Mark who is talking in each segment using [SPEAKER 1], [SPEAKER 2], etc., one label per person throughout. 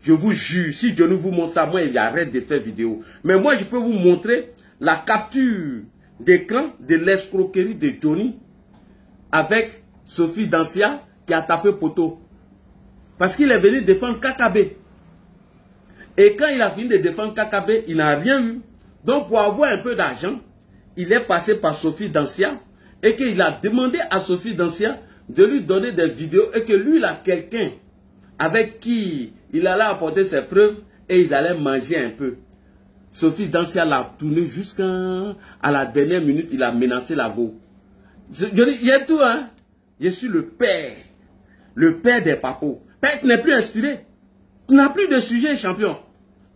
[SPEAKER 1] Je vous jure, si Johnny vous montre ça, moi, il arrête de faire vidéo. Mais moi, je peux vous montrer la capture d'écran de l'escroquerie de Johnny avec Sophie Dancia qui a tapé poteau. Parce qu'il est venu défendre KKB. Et quand il a fini de défendre KKB, il n'a rien eu. Donc, pour avoir un peu d'argent, il est passé par Sophie Dancia et qu'il a demandé à Sophie Dancia de lui donner des vidéos et que lui, il a quelqu'un avec qui il allait apporter ses preuves et ils allaient manger un peu. Sophie Dancia l'a tourné jusqu'à la dernière minute, il a menacé la go. Je dis, il y a tout, hein. Je suis le père des papos. Père, tu n'es plus inspiré. Tu n'as plus de sujet, champion.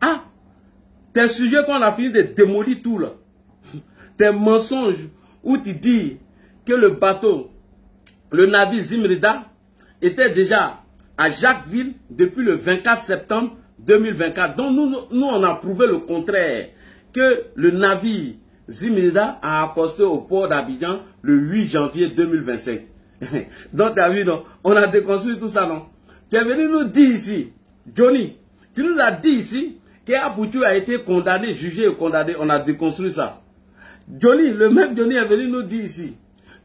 [SPEAKER 1] Ah, tes sujets qu'on a fini de démolir tout, là. Tes mensonges où tu dis que le bateau, le navire Zimrida, était déjà à Jacquesville depuis le 24 septembre 2024. Donc nous on a prouvé le contraire, que le navire Zimrida a accosté au port d'Abidjan le 8 janvier 2025. Donc tu as vu, non? On a déconstruit tout ça, non? Tu es venu nous dire ici, Johnny, tu nous as dit ici qu'Aboutou a été condamné, jugé et condamné. On a déconstruit ça. Johnny, le même Johnny est venu nous dire ici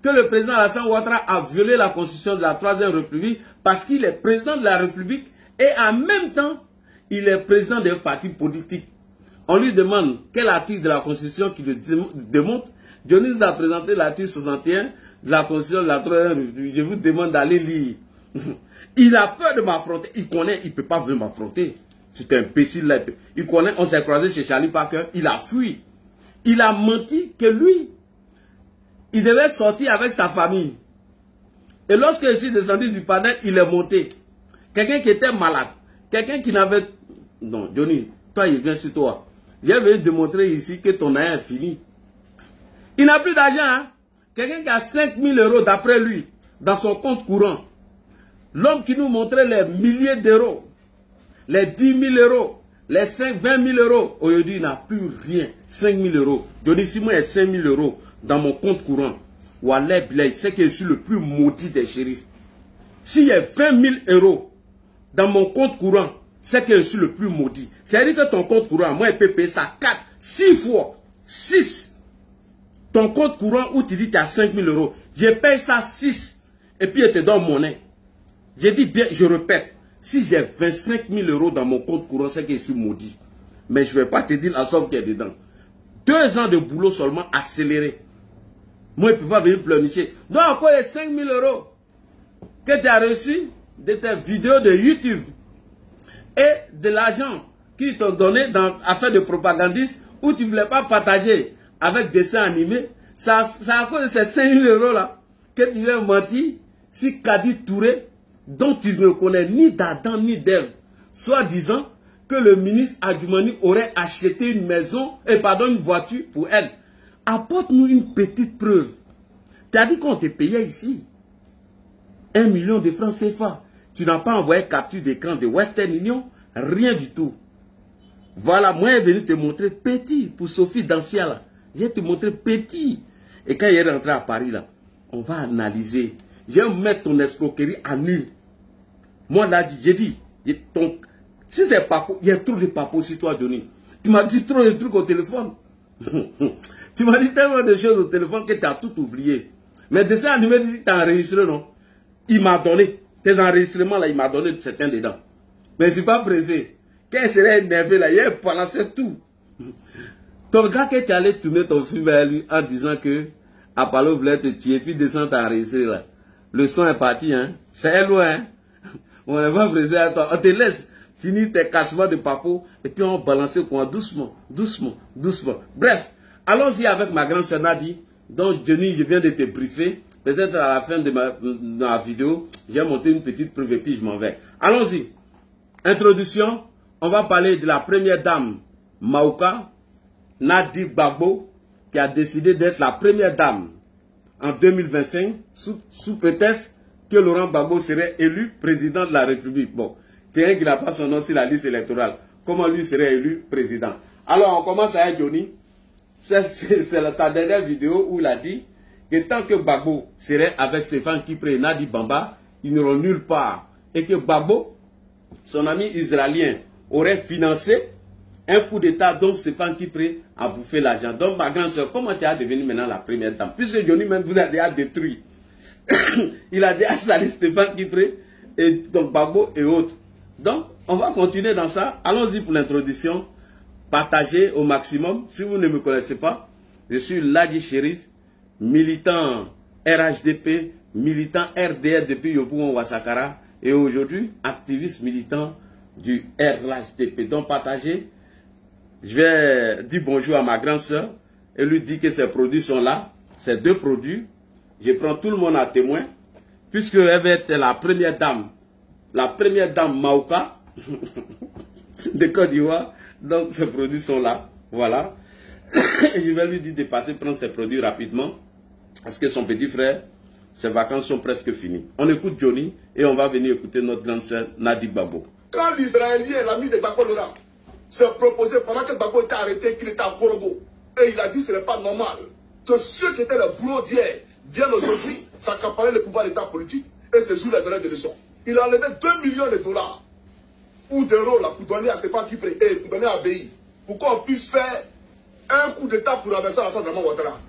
[SPEAKER 1] que le président Alassane Ouattara a violé la constitution de la 3e République parce qu'il est président de la République et en même temps, il est président d'un parti politique. On lui demande quel article de la constitution qui le démontre. Johnny nous a présenté l'article 61 de la constitution de la 3e République. Je vous demande d'aller lire. Il a peur de m'affronter. Il connaît, il ne peut pas venir m'affronter. C'est un imbécile là. Il connaît, on s'est croisé chez Charlie Parker. Il a fui. Il a menti que lui, il devait sortir avec sa famille. Et lorsque je suis descendu du panel, il est monté. Quelqu'un qui était malade. Quelqu'un qui n'avait... Non, Johnny, toi, il vient sur toi. Je vais démontrer ici que ton argent est fini. Il n'a plus d'argent, hein. Quelqu'un qui a 5 000 € d'après lui, dans son compte courant. L'homme qui nous montrait les milliers d'euros, les 10 000 €, les 20 000 €, aujourd'hui, il n'a plus rien. 5 000 €. Johnny, si moi, j'ai 5 000 € dans mon compte courant, Wallah Bilay, c'est que je suis le plus maudit des shérifs. S'il y a 20 000 € dans mon compte courant, c'est que je suis le plus maudit. C'est-à-dire que ton compte courant, moi, je peux payer ça 4, 6 fois. 6. Ton compte courant où tu dis que tu as 5 000 €, je paye ça 6. Et puis, je te donne monnaie. Je dis bien, je répète, si j'ai 25 000 € dans mon compte courant, c'est que je suis maudit. Mais je ne vais pas te dire la somme qui est dedans. 2 ans de boulot seulement accéléré. Moi, je ne peux pas venir pleurnicher. Donc, encore les 5 000 € que tu as reçus de tes vidéos de YouTube et de l'argent qu'ils t'ont donné dans affaire de propagandiste où tu ne voulais pas partager avec des dessins animés, c'est à cause de ces 5 000 € là que tu viens mentir si Kadi Touré, dont tu ne connais ni d'Adam ni d'Ève, soit disant que le ministre Adjumani aurait acheté une maison, une voiture pour elle. Apporte-nous une petite preuve. Tu as dit qu'on te payait ici 1 million de francs CFA. Tu n'as pas envoyé capture d'écran de Western Union, rien du tout. Voilà, moi, je suis venu te montrer petit pour Sophie Dancia là. Je vais te montrer petit. Et quand il est rentré à Paris là, on va analyser. Je vais mettre ton escroquerie à nu. Moi là, j'ai dit, si c'est papou, il y a trop de papou sur toi, Johnny. Tu m'as dit trop de trucs au téléphone. Tu m'as dit tellement de choses au téléphone que tu as tout oublié. Mais de ça, tu as enregistré, non? Il m'a donné. Tes enregistrements là, il m'a donné certains dedans. Mais je ne suis pas pressé. Quand il serait énervé là, il a balancé tout. Ton gars que tu allais tourner ton film à lui en disant que Apollo voulait te tuer, puis descend t'enregistrer là. Le son est parti, hein. C'est loin, hein. On n'est pas pressé à toi. On te laisse finir tes cachements de papo et puis on balance au coin doucement, doucement, doucement. Bref, allons-y avec ma grande sœur Nadi. Donc, Johnny, je viens de te briefer. Peut-être à la fin de ma vidéo, j'ai monté une petite preuve et puis je m'en vais. Allons-y. Introduction. On va parler de la première dame, Mauka Nadi Gbagbo, qui a décidé d'être la première dame en 2025, sous prétexte que Laurent Gbagbo serait élu président de la République. Bon, quelqu'un qui n'a pas son nom sur la liste électorale, comment lui serait élu président? Alors, on commence avec Johnny. C'est sa dernière vidéo où il a dit que tant que Gbagbo serait avec Stéphane Kipré et Nadi Bamba, ils n'auront nulle part et que Gbagbo, son ami israélien, aurait financé un coup d'État dont Stéphane Kipré a bouffé l'argent. Donc, ma grande soeur, comment tu es devenue maintenant la première dame? Puisque Johnny même vous a déjà détruit. Il a déjà sali Stéphane Kipré, et donc Gbagbo et autres. Donc, on va continuer dans ça. Allons-y pour l'introduction. Partagez au maximum. Si vous ne me connaissez pas, je suis Ladi Chérif, militant RHDP, militant RDR depuis Yopougon Ouassakara, et aujourd'hui, activiste militant du RHDP. Donc, partagez. Je vais dire bonjour à ma grande soeur et lui dire que ces produits sont là. Ces deux produits. Je prends tout le monde à témoin, puisqu'elle va être la première dame Maouka de Côte d'Ivoire. Donc, ces produits sont là. Voilà. Et je vais lui dire de passer prendre ces produits rapidement, parce que son petit frère, ses vacances sont presque finies. On écoute Johnny et on va venir écouter notre grande sœur Nadi Gbagbo.
[SPEAKER 2] Quand l'Israélien, l'ami de Gbagbo Laurent, s'est proposé pendant que Gbagbo était arrêté, qu'il était à Korogo, et il a dit que ce n'est pas normal que ceux qui étaient le boulot d'hier viennent aujourd'hui s'accaparer le pouvoir d'État politique et se jouent les donneurs de leçons. Il a enlevé 2 millions de dollars ou d'euros là pour donner à Stéphane Kipré et pour donner à BI pour qu'on puisse faire un coup d'État pour renverser Alassane Dramane Ouattara.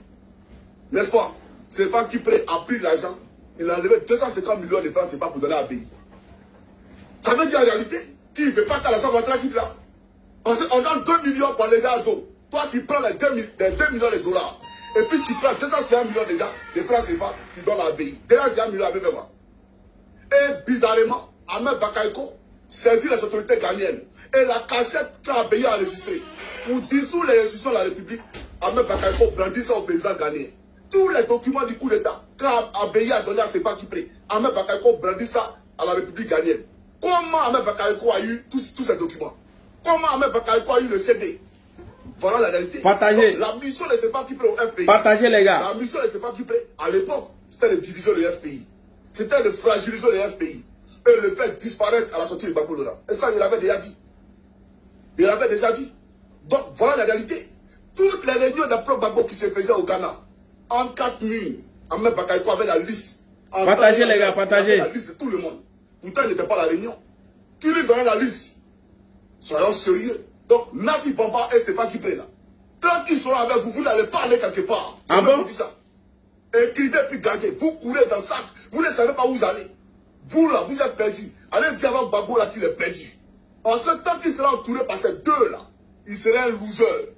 [SPEAKER 2] N'est-ce pas? Stéphane Kipré a pris l'argent, il a enlevé 250 millions de francs CFA pour donner à BI. Ça veut dire en réalité qu'il ne veut pas qu'Alassane Ouattara quitte là. On donne 2 millions pour les gars à dos. Toi, tu prends les 2 millions de dollars. Et puis tu prends 250 millions de gars, de francs CFA, tu donnes à BI. 250 millions à BI. Et bizarrement, Ahmed Bakayoko saisit les autorités ghanéennes. Et la cassette qu'Abéi a enregistrée pour dissoudre les institutions de la République, Ahmed Bakayoko brandit ça au président ghanéen. Tous les documents du coup d'État qu'Abéi a donné à Stéphane Kipré, Ahmed Bakayoko brandit ça à la République ghanéenne. Comment Ahmed Bakayoko a eu tous ces documents? Comment Ahmed Bakayoko a eu le CD? Voilà la réalité.
[SPEAKER 1] Partagez.
[SPEAKER 2] La mission de Stéphane Kipré au FPI.
[SPEAKER 1] Partagez les gars.
[SPEAKER 2] La mission de Stéphane Kipré, à l'époque, c'était de diviser le FPI. C'était de fragiliser le FPI. Et de le faire disparaître à la sortie de Gbagbo Laurent. Et ça, il l'avait déjà dit. Il l'avait déjà dit. Donc, voilà la réalité. Toutes les réunions d'après Gbagbo qui se faisaient au Ghana, en 4 nuits, Ahmed Bakayoko avait la liste.
[SPEAKER 1] Partagez les gars, partagez.
[SPEAKER 2] La liste de tout le monde. Pourtant, il n'était pas à la réunion. Qui lui donnait la liste? Soyons sérieux. Donc, Nadi Bamba et Stéphane Kipré là. Tant qu'ils sont avec vous, vous n'allez pas aller quelque part.
[SPEAKER 1] Ah bon?
[SPEAKER 2] Dit ça. Écrivez puis gardez. Vous courez dans le sac. Vous ne savez pas où vous allez. Vous là, vous êtes perdu. Allez dire avant Gbagbo là qu'il est perdu. Parce que tant qu'il sera entouré par ces deux là, il sera un loser.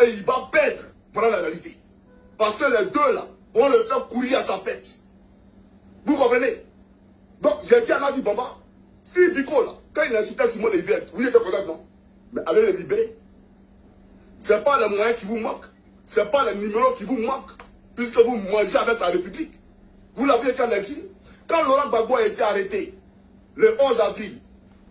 [SPEAKER 2] Et il va perdre. Voilà la réalité. Parce que les deux là vont le faire courir à sa pète. Vous comprenez? Donc, j'ai dit à Nadi Bamba, Steve Biko là, quand il insultait Simon Lévière, vous étiez content, non? Mais allez le libérer. Ce n'est pas les moyens qui vous manquent. Ce n'est pas les numéros qui vous manquent. Puisque vous mangez avec la République. Vous l'avez été en exil. Quand Laurent Gbagbo a été arrêté, le 11 avril,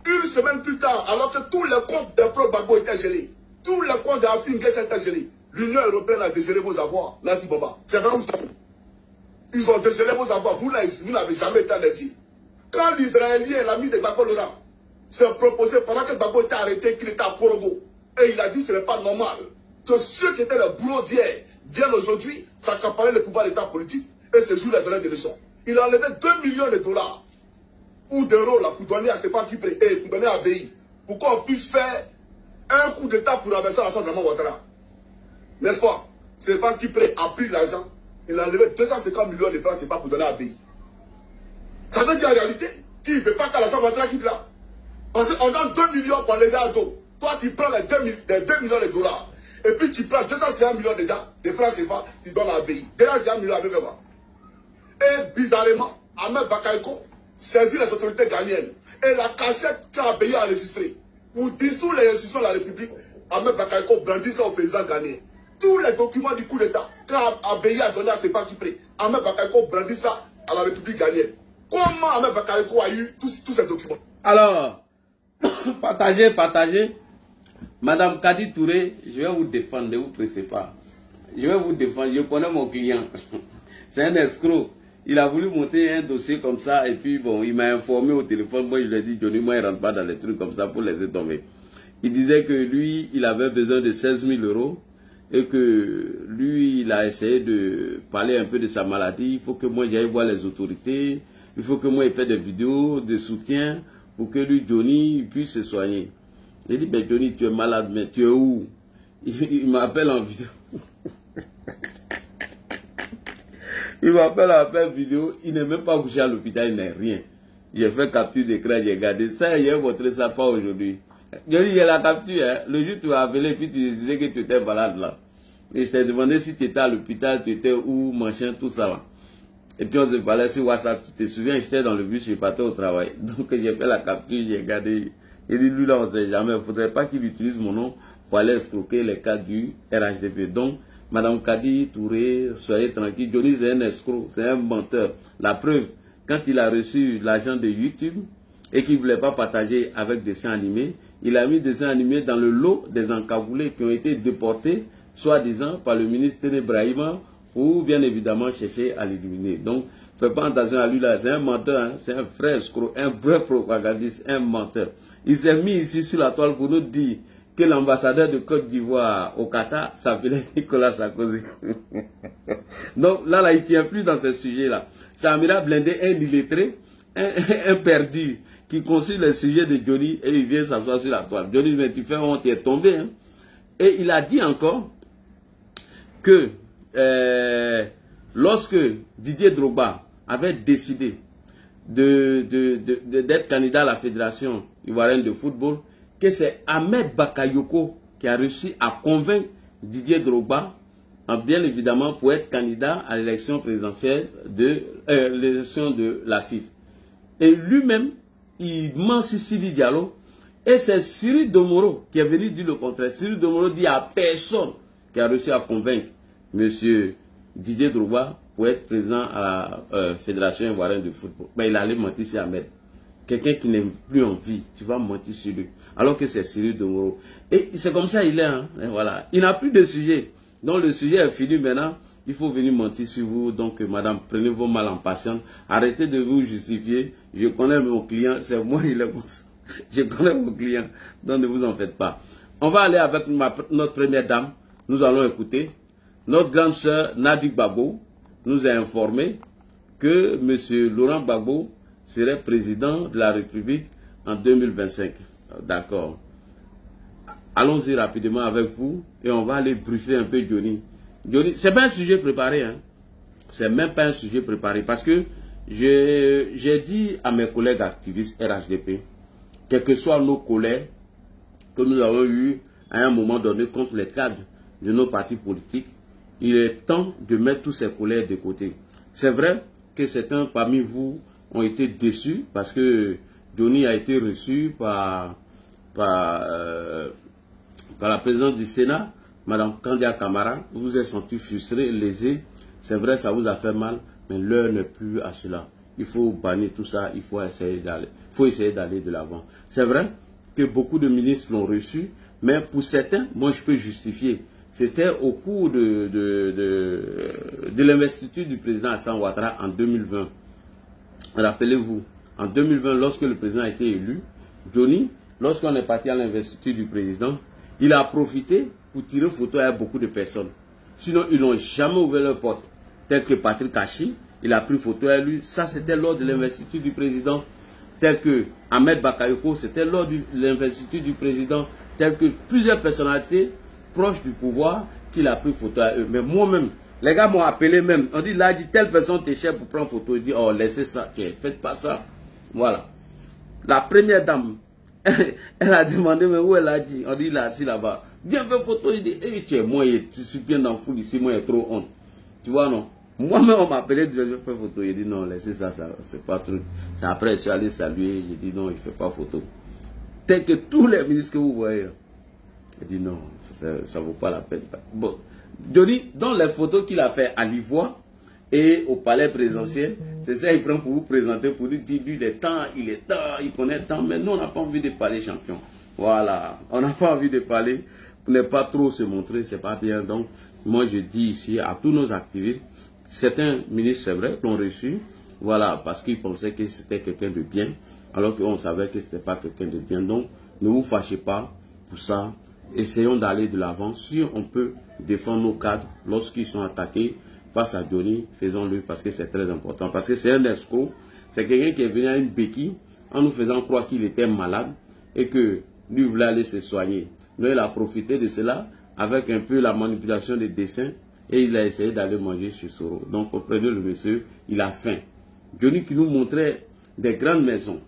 [SPEAKER 2] une semaine plus tard, alors que tous les comptes des pro-Gbagbo étaient gelés, tous les comptes d'Afrique étaient gelés, l'Union européenne a dégélé vos avoirs, Nadi Bamba. C'est vrai ou c'est faux? Ils ont dégélé vos avoirs. Vous n'avez jamais été en exil. Quand l'Israélien, l'ami de Gbagbo Laurent, s'est proposé pendant que Gbagbo était arrêté, qu'il était à Korogo, et il a dit que ce n'est pas normal que ceux qui étaient le boulot d'hier viennent aujourd'hui s'accaparer le pouvoir d'État politique et se jouent les donneurs de leçons. Il a enlevé 2 millions de dollars ou d'euros là pour donner à Stéphane Kipré et pour donner à BI pour qu'on puisse faire un coup d'État pour renverser Alassane Dramane Ouattara. N'est-ce pas? Stéphane Kipré a pris l'argent, il a enlevé 250 millions de francs, c'est pas pour donner à BI. Ça veut dire en réalité qu'il ne veut pas qu'Alassane Ouattara quitte là. Parce qu'on donne 2 millions pour les gars à dos. Toi, tu prends les 2 millions de dollars. Et puis tu prends 250 millions de francs CFA, tu donnes à BI. 250 millions à BI. Et bizarrement, Ahmed Bakayoko saisit les autorités ghanéennes. Et la cassette qu'Abéi a enregistrée pour dissoudre les institutions de la République, Ahmed Bakayoko brandit ça au président ghanéen. Tous les documents du coup d'État qu'Abéi a donné à Stéphane Kipré, Ahmed Bakayoko brandit ça à la République ghanéenne. Comment Ahmed Bakayoko a eu tous ces documents?
[SPEAKER 1] Alors, partagez. Madame Kadi Touré, je vais vous défendre, ne vous pressez pas. Je vais vous défendre, je connais mon client. C'est un escroc. Il a voulu monter un dossier comme ça et puis bon, il m'a informé au téléphone. Moi, je lui ai dit, Johnny, moi, il ne rentre pas dans les trucs comme ça pour laisser tomber. Il disait que lui, il avait besoin de 16 000 € et que lui, il a essayé de parler un peu de sa maladie. Il faut que moi, j'aille voir les autorités. Il faut que moi, il fasse des vidéos de soutien pour que lui, Johnny, puisse se soigner. J'ai dit, ben Johnny, tu es malade, mais tu es où? Il m'appelle en vidéo. Il m'appelle en appel vidéo. Il n'est même pas couché à l'hôpital, il n'est rien. J'ai fait capture d'écran, j'ai gardé ça, j'ai montré ça pas aujourd'hui. Johnny, il y a la capture, hein. Le jour où tu m'as appelé, puis tu disais que tu étais malade là. Et je t'ai demandé si tu étais à l'hôpital, tu étais où, machin, tout ça là. Et puis on se parlait sur WhatsApp, tu te souviens, j'étais dans le bus, je partais au travail. Donc j'ai fait la capture, j'ai regardé. Il dit, lui là, on ne sait jamais, il ne faudrait pas qu'il utilise mon nom pour aller escroquer les cas du RHDP. Donc, Madame Kadi Touré, soyez tranquille, Johnny c'est un escroc, c'est un menteur. La preuve, quand il a reçu l'argent de YouTube et qu'il ne voulait pas partager avec des dessins animés, il a mis des dessins animés dans le lot des encagoulés qui ont été déportés, soi-disant par le ministre Ténébrahima, ou bien évidemment chercher à l'éliminer. Donc, fais pas attention à lui là, c'est un menteur, hein? C'est un vrai escroc, un vrai propagandiste, un menteur. Il s'est mis ici sur la toile pour nous dire que l'ambassadeur de Côte d'Ivoire au Qatar s'appelait Nicolas Sarkozy. Donc là, il ne tient plus dans ce sujet-là. C'est Amira Blindé, un illettré, un perdu, qui consulte le sujet de Johnny et il vient s'asseoir sur la toile. Johnny, mais tu fais honte, tu es tombé. Hein? Et il a dit encore que lorsque Didier Drogba avait décidé d'être candidat à la Fédération ivoirienne de football, que c'est Ahmed Bakayoko qui a réussi à convaincre Didier Drogba, bien évidemment, pour être candidat à l'élection présidentielle de l'élection de la FIFA. Et lui-même, il ment sur Sidi Diallo, et c'est Cyril Domoro qui est venu dire le contraire. Cyril Domoro dit à personne qui a réussi à convaincre M. Didier Drogba pour être président à la Fédération ivoirienne de football. Mais il allait mentir sur Ahmed. Quelqu'un qui n'est plus en vie, tu vas mentir sur lui. Alors que c'est Cyril Domoro. Et c'est comme ça il est. Hein? Et voilà. Il n'a plus de sujet. Donc le sujet est fini maintenant. Il faut venir mentir sur vous. Donc madame, prenez vos mal en patience. Arrêtez de vous justifier. Je connais mon client. C'est moi il est. Je connais mon client. Donc ne vous en faites pas. On va aller avec notre première dame. Nous allons écouter. Notre grande sœur Nadi Gbagbo nous a informé que M. Laurent Gbagbo serait président de la République en 2025. D'accord. Allons-y rapidement avec vous et on va aller briefer un peu Johnny. Johnny, c'est pas un sujet préparé, hein. C'est même pas un sujet préparé parce que j'ai dit à mes collègues activistes RHDP, quels que soient nos colères que nous avons eu à un moment donné contre les cadres de nos partis politiques, il est temps de mettre tous ces colères de côté. C'est vrai que certains parmi vous ont été déçus parce que Johnny a été reçu par la présidente du Sénat, Mme Kandia Camara. Vous vous êtes senti frustré, lésé. C'est vrai, ça vous a fait mal, mais l'heure n'est plus à cela. Il faut bannir tout ça, il faut essayer d'aller de l'avant. C'est vrai que beaucoup de ministres l'ont reçu, mais pour certains, moi je peux justifier. C'était au cours de l'investiture du président Hassan Ouattara en 2020. Rappelez-vous, en 2020, lorsque le président a été élu, Johnny, lorsqu'on est parti à l'investiture du président, il a profité pour tirer photo avec beaucoup de personnes. Sinon, ils n'ont jamais ouvert leur porte. Tel que Patrick Hachi, il a pris photo avec lui. Ça, c'était lors de l'investiture du président. Tel que Ahmed Bakayoko, c'était lors de l'investiture du président. Tel que plusieurs personnalités proches du pouvoir qu'il a pris photo avec eux. Mais moi-même, les gars m'ont appelé même. On dit, là, dit, telle personne t'est chère pour prendre photo. Il dit, oh, laissez ça. Tiens, faites pas ça. Voilà. La première dame, elle a demandé, mais où elle a dit? On dit, là, assis là-bas. Viens faire photo. Il dit, hey, tiens, moi, je suis bien dans le foule ici. Moi, il y a trop honte. Tu vois, non? Moi-même, on m'a appelé, je vais faire photo. Il dit, non, laissez ça, c'est pas truc. C'est après, je suis allé saluer. J'ai dit, non, il ne fait pas photo. Tel que tous les ministres que vous voyez. Il dit, non, ça ne vaut pas la peine. Bon. Johnny, dans les photos qu'il a fait à l'Ivoire et au palais présidentiel, c'est ça qu'il prend pour vous présenter, pour lui dire, lui, il est temps, il connaît tant, mais nous, on n'a pas envie de parler champion. Voilà, on n'a pas envie de parler, pour ne pas trop se montrer, c'est pas bien. Donc, moi, je dis ici à tous nos activistes, certains ministres, c'est vrai, l'ont reçu, voilà, parce qu'ils pensaient que c'était quelqu'un de bien, alors qu'on savait que ce n'était pas quelqu'un de bien. Donc, ne vous fâchez pas pour ça. Essayons d'aller de l'avant. Si on peut défendre nos cadres lorsqu'ils sont attaqués face à Johnny, faisons-le parce que c'est très important. Parce que c'est un escroc, C'est quelqu'un qui est venu à une béquille en nous faisant croire qu'il était malade et que lui voulait aller se soigner. Donc il a profité de cela avec un peu la manipulation des dessins et il a essayé d'aller manger chez Soro. Donc auprès de le monsieur, il a faim. Johnny qui nous montrait des grandes maisons,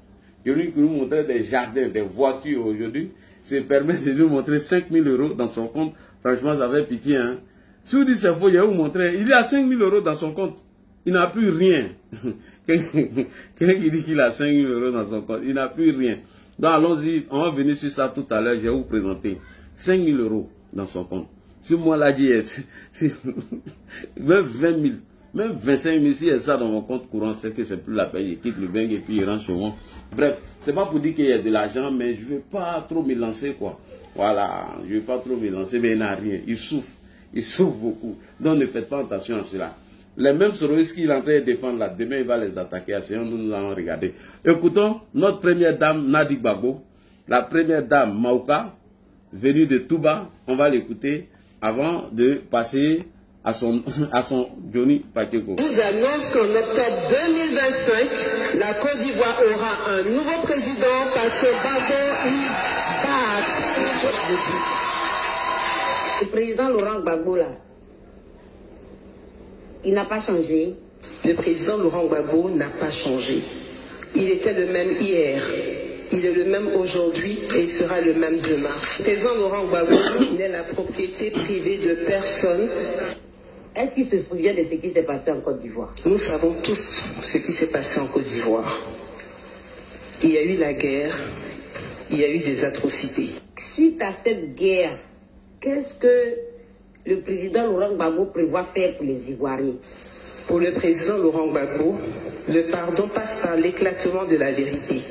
[SPEAKER 1] Johnny qui nous montrait des jardins, des voitures aujourd'hui, se permet de nous montrer 5 000 € dans son compte. Franchement, ça fait pitié. Hein? Si vous dites c'est faux, je vais vous montrer. Il a 5 000 € dans son compte. Il n'a plus rien. Quelqu'un qui dit qu'il a 5 000 € dans son compte, il n'a plus rien. Donc allons-y, on va venir sur ça tout à l'heure, je vais vous présenter 5 000 € dans son compte. Si moi là, même 20 000, même 25 000, si il y a ça dans mon compte courant, c'est que c'est plus la peine. Il quitte le bain et puis il rentre chez moi. Bref, c'est pas pour dire qu'il y a de l'argent, mais je ne veux pas trop me lancer, quoi. Voilà, je ne veux pas trop me lancer, mais il n'a rien. Il souffre beaucoup. Donc ne faites pas attention à cela. Les mêmes sororistes qu'il est en train de défendre là, demain il va les attaquer. À nous allons regarder. Écoutons notre première dame, Nadi Gbagbo, la première dame, Mauka, venue de Touba. On va l'écouter avant de passer à son Johnny Pacheco.
[SPEAKER 3] Je vous annonce qu'en octobre 2025, la Côte d'Ivoire aura un nouveau président parce que Gbagbo is back.
[SPEAKER 4] Le président Laurent Gbagbo là, il n'a pas changé.
[SPEAKER 3] Le président Laurent Gbagbo n'a pas changé. Il était le même hier, il est le même aujourd'hui et il sera le même demain. Le président Laurent Gbagbo n'est la propriété privée de personne.
[SPEAKER 4] Est-ce qu'il se souvient de ce qui s'est passé en Côte d'Ivoire?
[SPEAKER 3] Nous savons tous ce qui s'est passé en Côte d'Ivoire. Il y a eu la guerre, il y a eu des atrocités.
[SPEAKER 4] Suite à cette guerre, qu'est-ce que le président Laurent Gbagbo prévoit faire pour les Ivoiriens?
[SPEAKER 3] Pour le président Laurent Gbagbo, le pardon passe par l'éclatement de la vérité.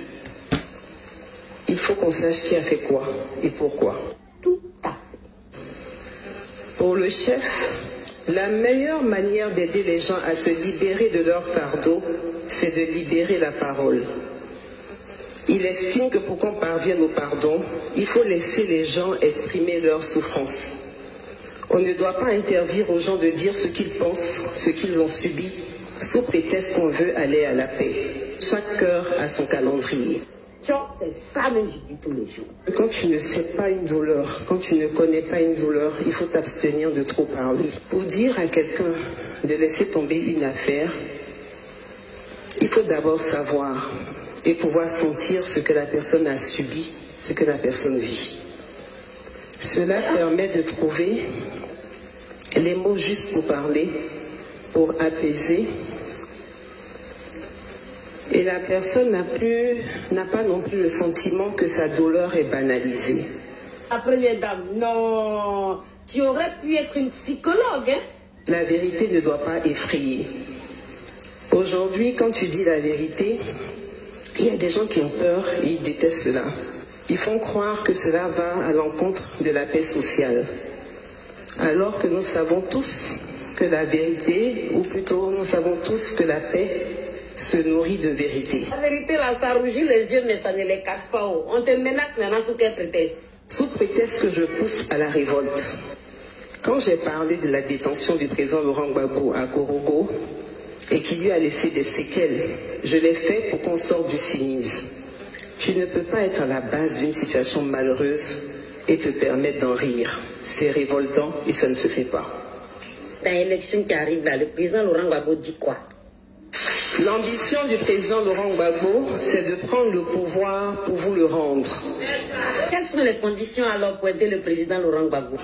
[SPEAKER 3] Il faut qu'on sache qui a fait quoi et pourquoi.
[SPEAKER 4] Tout à fait.
[SPEAKER 3] Pour le chef, la meilleure manière d'aider les gens à se libérer de leur fardeau, c'est de libérer la parole. Il estime que pour qu'on parvienne au pardon, il faut laisser les gens exprimer leur souffrance. On ne doit pas interdire aux gens de dire ce qu'ils pensent, ce qu'ils ont subi, sous prétexte qu'on veut aller à la paix. Chaque cœur a son calendrier.
[SPEAKER 4] C'est ça même je dis tous les jours.
[SPEAKER 3] Quand tu ne sais pas une douleur, quand tu ne connais pas une douleur, il faut t'abstenir de trop parler. Pour dire à quelqu'un de laisser tomber une affaire, il faut d'abord savoir et pouvoir sentir ce que la personne a subi, ce que la personne vit. Cela permet de trouver les mots justes pour parler, pour apaiser. Et la personne n'a pas non plus le sentiment que sa douleur est banalisée.
[SPEAKER 4] La première dame, non, tu aurais pu être une psychologue, hein?
[SPEAKER 3] La vérité ne doit pas effrayer. Aujourd'hui, quand tu dis la vérité, il y a des gens qui ont peur et ils détestent cela. Ils font croire que cela va à l'encontre de la paix sociale. Alors que nous savons tous que la vérité, ou plutôt nous savons tous que la paix se nourrit de vérité.
[SPEAKER 4] La vérité là, ça rougit les yeux mais ça ne les casse pas. On te menace maintenant sous quel prétexte?
[SPEAKER 3] Sous prétexte que je pousse à la révolte. Quand j'ai parlé de la détention du président Laurent Gbagbo à Korogo et qui lui a laissé des séquelles, je l'ai fait pour qu'on sorte du cynisme. Tu ne peux pas être à la base d'une situation malheureuse et te permettre d'en rire. C'est révoltant et ça ne se fait pas.
[SPEAKER 4] Dans l'élection qui arrive là, le président Laurent Gbagbo dit quoi?
[SPEAKER 3] L'ambition du président Laurent Gbagbo, c'est de prendre le pouvoir pour vous le rendre.
[SPEAKER 4] Quelles sont les conditions alors pour aider le président Laurent Gbagbo?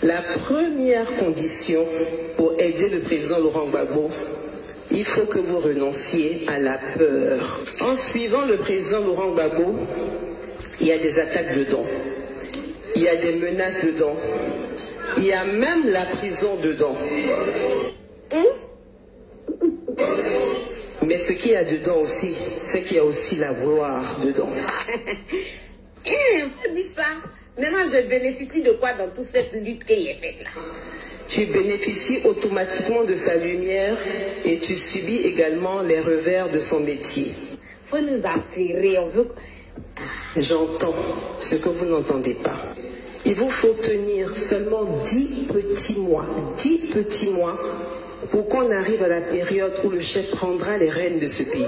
[SPEAKER 3] La première condition pour aider le président Laurent Gbagbo, il faut que vous renonciez à la peur. En suivant le président Laurent Gbagbo, il y a des attaques dedans. Il y a des menaces dedans. Il y a même la prison dedans. Mais ce qu'il y a dedans aussi, c'est qu'il y a aussi la gloire dedans.
[SPEAKER 4] Faut dire ça. Maintenant, je bénéficie de quoi dans toute cette lutte qui est faite là?
[SPEAKER 3] Tu bénéficies automatiquement de sa lumière et tu subis également les revers de son métier.
[SPEAKER 4] Faut nous affairer, on veut...
[SPEAKER 3] J'entends ce que vous n'entendez pas. Il vous faut tenir seulement 10 petits mois. 10 petits mois pour qu'on arrive à la période où le chef prendra les rênes de ce pays.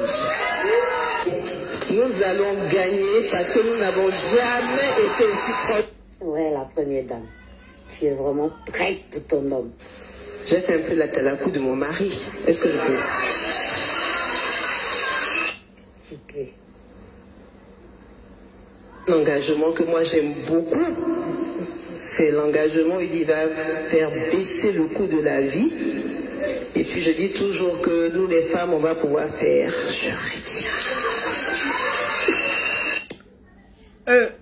[SPEAKER 3] Nous allons gagner parce que nous n'avons jamais été aussi proches.
[SPEAKER 4] Ouais, la première dame. Tu es vraiment prête pour ton homme.
[SPEAKER 3] J'ai fait un peu la talakou de mon mari. Est-ce que je peux?
[SPEAKER 4] Ok.
[SPEAKER 3] L'engagement que moi j'aime beaucoup, c'est l'engagement où il dit qu'il va faire baisser le coût de la vie. Et puis je dis toujours que nous les femmes, on va pouvoir faire, je retire.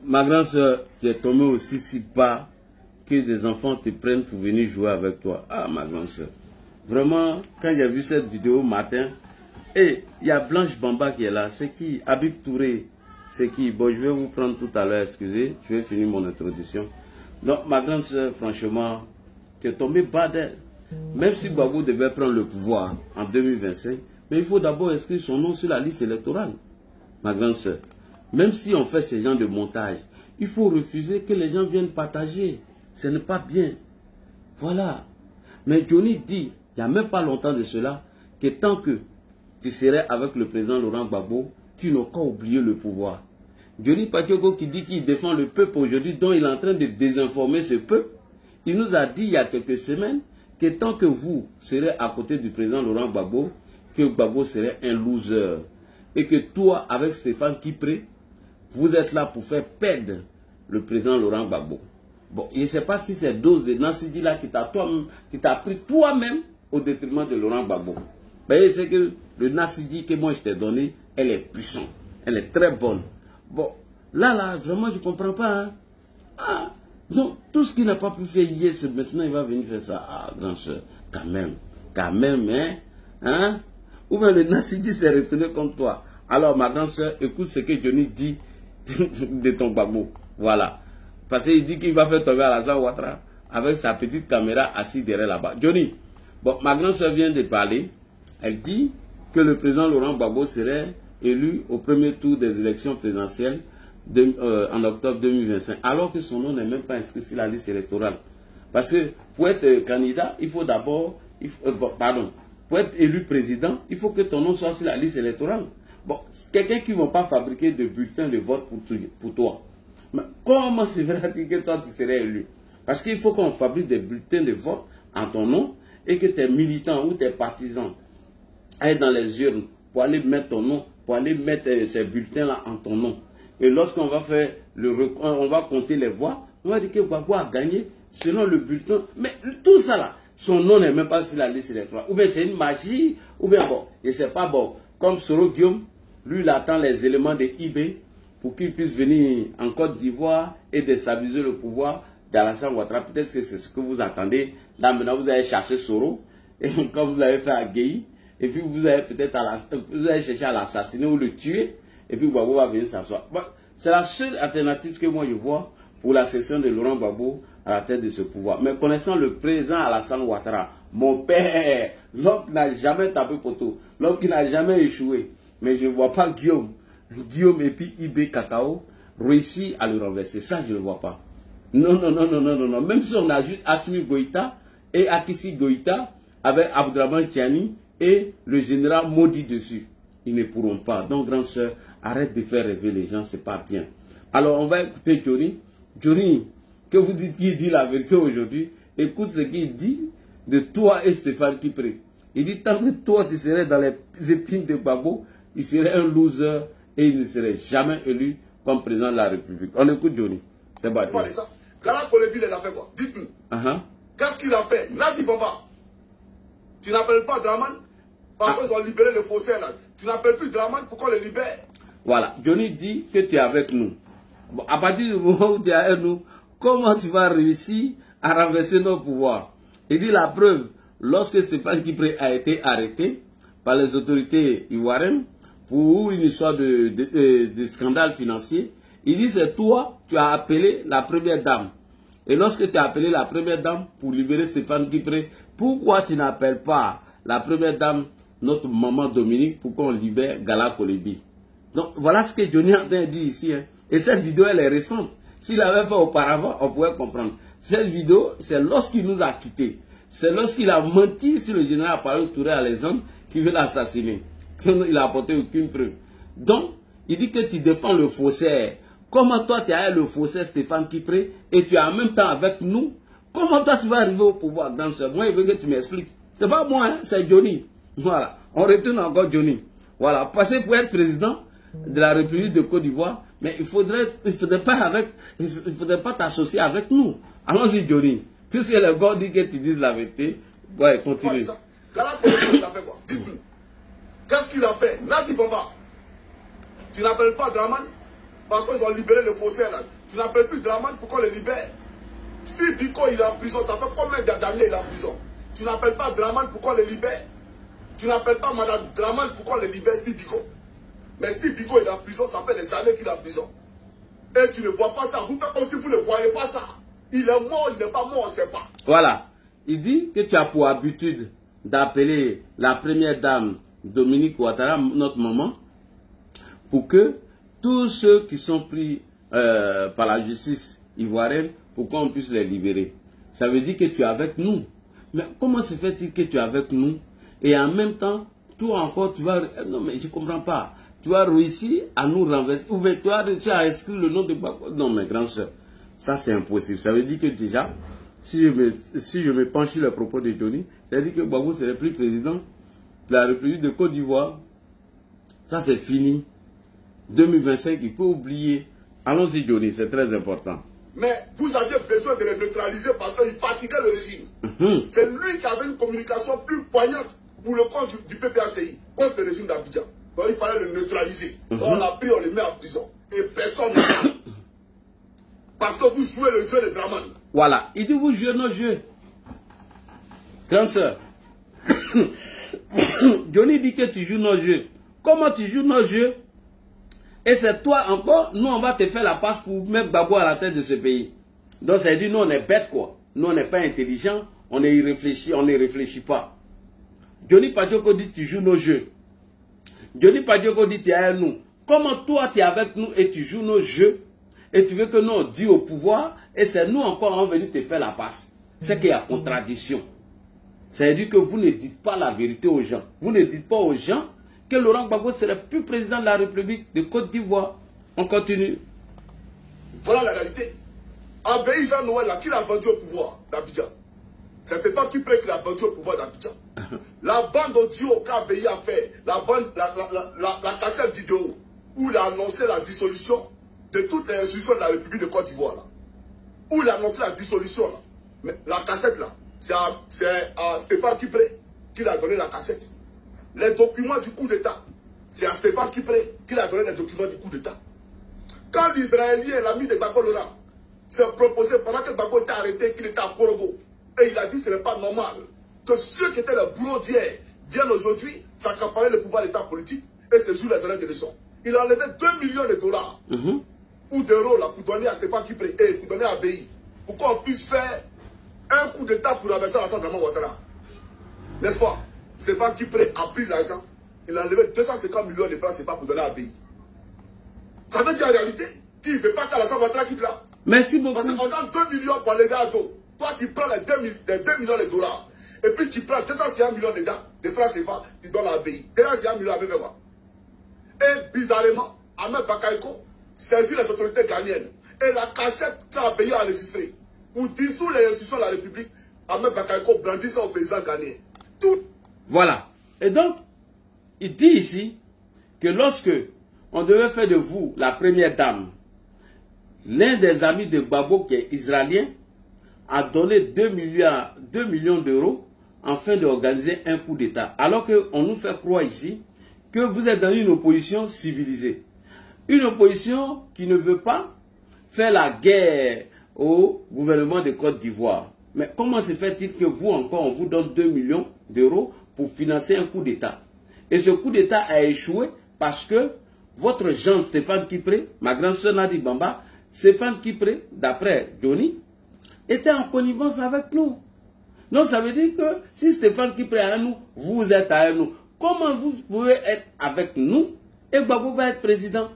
[SPEAKER 1] Ma grande soeur, tu es tombée aussi si bas que des enfants te prennent pour venir jouer avec toi. Ah, ma grande soeur. Vraiment, quand j'ai vu cette vidéo matin, et il y a Blanche Bamba qui est là. C'est qui? Habib Touré. C'est qui? Bon, je vais vous prendre tout à l'heure, excusez. Je vais finir mon introduction. Donc, ma grande soeur, franchement, tu es tombée bas d'elle. Même si Gbagbo devait prendre le pouvoir en 2025, mais il faut d'abord inscrire son nom sur la liste électorale. Ma grande soeur. Même si on fait ces genres de montage, il faut refuser que les gens viennent partager. Ce n'est pas bien. Voilà. Mais Johnny dit, il n'y a même pas longtemps de cela, que tant que tu serais avec le président Laurent Gbagbo, tu n'as qu'à oublier le pouvoir. Johnny Patioko qui dit qu'il défend le peuple aujourd'hui, dont il est en train de désinformer ce peuple, il nous a dit il y a quelques semaines que tant que vous serez à côté du président Laurent Gbagbo, que Gbagbo serait un loser. Et que toi, avec Stéphane Kipré, vous êtes là pour faire perdre le président Laurent Gbagbo. Bon, je ne sais pas si c'est dose de Nassidi là qui t'a pris toi-même au détriment de Laurent Gbagbo. Mais c'est que le Nassidi que moi je t'ai donné, elle est puissante. Elle est très bonne. Bon, là, vraiment, je ne comprends pas. Hein? Ah, donc, tout ce qu'il n'a pas pu faire hier, maintenant, il va venir faire ça. Ah, grand soeur, quand même, hein? Ou bien le Nassidi s'est retourné contre toi. Alors, ma grande soeur, écoute ce que Johnny dit de ton Gbagbo. Voilà. Parce qu'il dit qu'il va faire tomber Alassane Ouattara avec sa petite caméra assise derrière là-bas. Johnny, bon, ma grande soeur vient de parler. Elle dit que le président Laurent Gbagbo serait élu au premier tour des élections présidentielles en octobre 2025. Alors que son nom n'est même pas inscrit sur la liste électorale. Parce que pour être candidat, il faut d'abord... pour être élu président, il faut que ton nom soit sur la liste électorale. Bon, quelqu'un qui ne va pas fabriquer de bulletins de vote pour toi. Mais comment se verra-t-il que toi tu serais élu? Parce qu'il faut qu'on fabrique des bulletins de vote en ton nom et que tes militants ou tes partisans aillent dans les urnes pour aller mettre ton nom, pour aller mettre ces bulletins-là en ton nom. Et lorsqu'on va faire on va compter les voix, on va dire que Gbagbo a gagné selon le bulletin. Mais tout ça là, son nom n'est même pas sur la liste électorale. Ou bien c'est une magie, ou bien bon, et c'est pas bon. Comme Soro Guillaume, lui il attend les éléments de IB pour qu'il puisse venir en Côte d'Ivoire et déstabiliser le pouvoir d'Alassane Ouattara. Peut-être que c'est ce que vous attendez. Là maintenant vous allez chercher Soro, et comme vous l'avez fait à Guéhi, et puis vous allez peut-être chercher à l'assassiner ou le tuer, et puis Gbagbo va venir s'asseoir. Bon, c'est la seule alternative que moi je vois pour la cession de Laurent Gbagbo à la tête de ce pouvoir. Mais connaissant le président Alassane Ouattara, mon père, l'homme qui n'a jamais tapé poteau, l'homme qui n'a jamais échoué, mais je ne vois pas Guillaume et puis IB Cacao réussir à le renverser. Ça, je ne le vois pas. Non. Même si on ajoute Assimi Goïta et Akissi Goïta avec Abdraman Tiani et le général Maudit dessus, ils ne pourront pas. Donc, grande sœur, arrête de faire rêver les gens, c'est pas bien. Alors, on va écouter Johnny. Johnny, que vous dites qu'il dit la vérité aujourd'hui, écoute ce qu'il dit de toi et Stéphane Kipré. Il dit, tant que toi, tu serais dans les épines de Gbagbo, il serait un loser et il ne serait jamais élu comme président de la République. On écoute Johnny. C'est bon.
[SPEAKER 2] Gala Kolebi, il a fait quoi? Dites-nous. Qu'est-ce qu'il a fait? Nadi Bamba. Tu n'appelles pas Draman? Parce qu'ils ont libéré le faussaire là. Tu n'appelles plus Draman, pourquoi le libère? Voilà.
[SPEAKER 1] Johnny dit que tu es avec nous. Bon, à partir du moment où tu es avec nous, comment tu vas réussir à renverser nos pouvoirs? Il dit la preuve, lorsque Stéphane Kipré a été arrêté par les autorités ivoiriennes pour une histoire de scandale financier, il dit c'est toi, tu as appelé la première dame. Et lorsque tu as appelé la première dame pour libérer Stéphane Kipré, pourquoi tu n'appelles pas la première dame, notre maman Dominique, pour qu'on libère Gala Kolebi? Donc voilà ce que Johnny Antin dit ici. Hein. Et cette vidéo, elle est récente. S'il avait fait auparavant, on pourrait comprendre. Cette vidéo, c'est lorsqu'il nous a quittés. C'est lorsqu'il a menti sur le général Appareil Touré Alexandre qui veut l'assassiner. Il n'a apporté aucune preuve. Donc, il dit que tu défends le faussaire. Comment toi tu as le faussaire Stéphane Kipré et tu es en même temps avec nous? Comment toi tu vas arriver au pouvoir dans ce... Moi, il veut que tu m'expliques. C'est pas moi, hein, c'est Johnny. Voilà. On retourne encore Johnny. Voilà. Passer pour être président de la République de Côte d'Ivoire, mais il faudrait pas t'associer avec nous. Allons-y, Johnny. Puisque le gars dit que tu dises la vérité, ouais, continue.
[SPEAKER 2] Il a fait quoi? Qu'est-ce qu'il a fait? Nadi Bamba. Tu n'appelles pas Draman parce qu'ils ont libéré le faussaire là. Tu n'appelles plus Draman pour qu'on le libère. Steve Biko il est en prison, ça fait combien d'années il est en prison? Tu n'appelles pas Draman pour qu'on le libère. Tu n'appelles pas Madame Draman pour qu'on le libère, Steve Biko. Mais Steve Biko il est en prison, ça fait des années qu'il est en prison. Et tu ne vois pas ça, vous faites comme si vous ne voyez pas ça. Il est mort, il n'est pas mort, on ne sait pas.
[SPEAKER 1] Voilà. Il dit que tu as pour habitude d'appeler la première dame Dominique Ouattara, notre maman, pour que tous ceux qui sont pris par la justice ivoirienne, pour qu'on puisse les libérer. Ça veut dire que tu es avec nous. Mais comment se fait-il que tu es avec nous et en même temps, toi encore, tu vas... Non, mais je ne comprends pas. Tu as réussi à nous renverser. Ou bien tu as réussi à inscrire le nom de Gbagbo. Non, mes grands soeurs, ça c'est impossible. Ça veut dire que déjà, si je me penche sur le propos de Johnny, ça veut dire que Gbagbo serait plus président de la République de Côte d'Ivoire. Ça c'est fini. 2025, il peut oublier. Allons-y, Johnny, c'est très important.
[SPEAKER 2] Mais vous aviez besoin de le neutraliser parce qu'il fatiguait le régime. C'est lui qui avait une communication plus poignante pour le compte du PPACI contre le régime d'Abidjan. Donc il fallait le neutraliser. Donc on l'a pris, on le met en prison. Et personne ne parle. Parce que vous jouez le jeu de Draman.
[SPEAKER 1] Voilà, il dit vous jouez nos jeux. Grande sœur. Johnny dit que tu joues nos jeux. Comment tu joues nos jeux? Et c'est toi encore, nous on va te faire la passe pour mettre Gbagbo à la tête de ce pays. Donc ça veut dire nous on est bêtes quoi. Nous on n'est pas intelligents, on est irréfléchis, on ne réfléchit pas. Johnny Padioko dit tu joues nos jeux. Johnny Padioko dit tu es avec nous. Comment toi tu es avec nous et tu joues nos jeux et tu veux que nous on dise au pouvoir et c'est nous encore on est venu te faire la passe. C'est qu'il y a contradiction. Ça veut dire que vous ne dites pas la vérité aux gens. Vous ne dites pas aux gens que Laurent Gbagbo serait plus président de la République de Côte d'Ivoire. On continue.
[SPEAKER 2] Voilà la réalité. Abéi Jean Noël, qui l'a vendu au pouvoir d'Abidjan? C'est Stéphane Kipré qui l'a vendu au pouvoir d'Abidjan. La bande audio qu'Abéi a fait, la cassette vidéo, où il a annoncé la dissolution de toutes les institutions de la République de Côte d'Ivoire. Où il a annoncé la dissolution. Là. Mais la cassette là, c'est à Stéphane Kipré qui l'a donné la cassette. Les documents du coup d'État, c'est à Stéphane Kipré qu'il a donné les documents du coup d'État. Quand l'Israélien, l'ami de Gbagbo Laurent, s'est proposé pendant que Gbagbo était arrêté, qu'il était à Korogo, et il a dit que ce n'est pas normal que ceux qui étaient les bourreaux d'hier viennent aujourd'hui s'accaparer le pouvoir d'État politique et se jouent les données de leçons. Il a enlevé 2 millions de dollars ou d'euros là pour donner à Stéphane Kipré et pour donner à Abéi pour qu'on puisse faire un coup d'État pour renverser l'ensemble de Ouattara. N'est-ce pas? Stéphane Kipré a pris l'argent, il a enlevé 250 millions de francs CFA pour donner à Abéi. Ça veut dire en réalité qu'il ne veut pas que l'ensemble Ouattara quitte là.
[SPEAKER 1] Merci beaucoup.
[SPEAKER 2] Parce qu'on donne 2 millions pour les gars d'eau. Toi, tu prends les 2 millions de dollars. Et puis tu prends 250 millions de francs CFA, tu donnes à Abéi. 250 millions à Abéi. Et bizarrement, Ahmed Bakayoko saisit les autorités ghanéennes. Et la cassette qu'Abéi a enregistrée pour dissoudre les institutions de la République, Ahmed Bakayoko brandit ça aux paysans ghanéens. Tout.
[SPEAKER 1] Voilà. Et donc, il dit ici que lorsque on devait faire de vous la première dame, l'un des amis de Gbagbo, qui est israélien, a donné 2 millions d'euros afin d'organiser un coup d'État. Alors qu'on nous fait croire ici que vous êtes dans une opposition civilisée. Une opposition qui ne veut pas faire la guerre au gouvernement de Côte d'Ivoire. Mais comment se fait-il que vous encore, on vous donne 2 millions d'euros pour financer un coup d'État? Et ce coup d'État a échoué parce que votre Jean Stéphane Kipré, ma grande soeur Nadi Bamba, Stéphane Kipré, d'après Johnny, était en connivence avec nous. Donc ça veut dire que si Stéphane Kipré est avec nous, vous êtes avec nous. Comment vous pouvez être avec nous et Gbagbo va être président?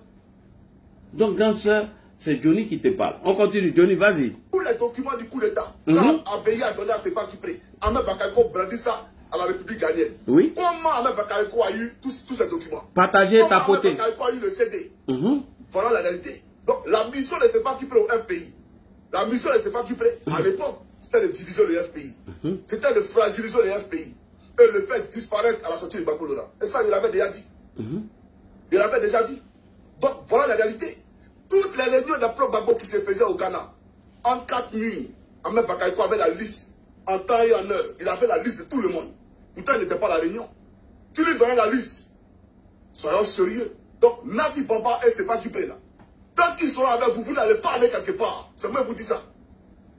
[SPEAKER 1] Donc grande soeur, c'est Johnny qui te parle. On continue, Johnny, vas-y.
[SPEAKER 2] vu les documents du coup d'État. Quand Abéya a donné à Stéphane Kipré, Ahmed Bakayoko brandit ça à la République ghanéenne.
[SPEAKER 1] Oui.
[SPEAKER 2] Comment Ahmed Bakayoko a eu tous ces documents?
[SPEAKER 1] Partagé et tapoté.
[SPEAKER 2] Ahmed Bakayoko a eu le CD. Voilà la réalité. Donc la mission de Stéphane Kipré au FPI, la mission de Stéphane Kipré, à l'époque, c'était de diviser le FPI. C'était de fragiliser le FPI. Et le faire disparaître à la sortie du Gbagbo Laurent. Et ça, il l'avait déjà dit. Il l'avait déjà dit. Donc, voilà la réalité. Toutes les réunions d'applaudissements Gbagbo qui se faisaient au Ghana, en 4 nuits, Ahmed Bakayoko avait la liste, en temps et en heure. Il avait la liste de tout le monde. Pourtant, il n'était pas à la réunion. Qui lui donnait la liste? Soyons sérieux. Donc, Nadi Bamba et Stéphane Kipré là. Tant qu'ils sont avec vous, vous n'allez pas aller quelque part. C'est moi qui vous dis ça.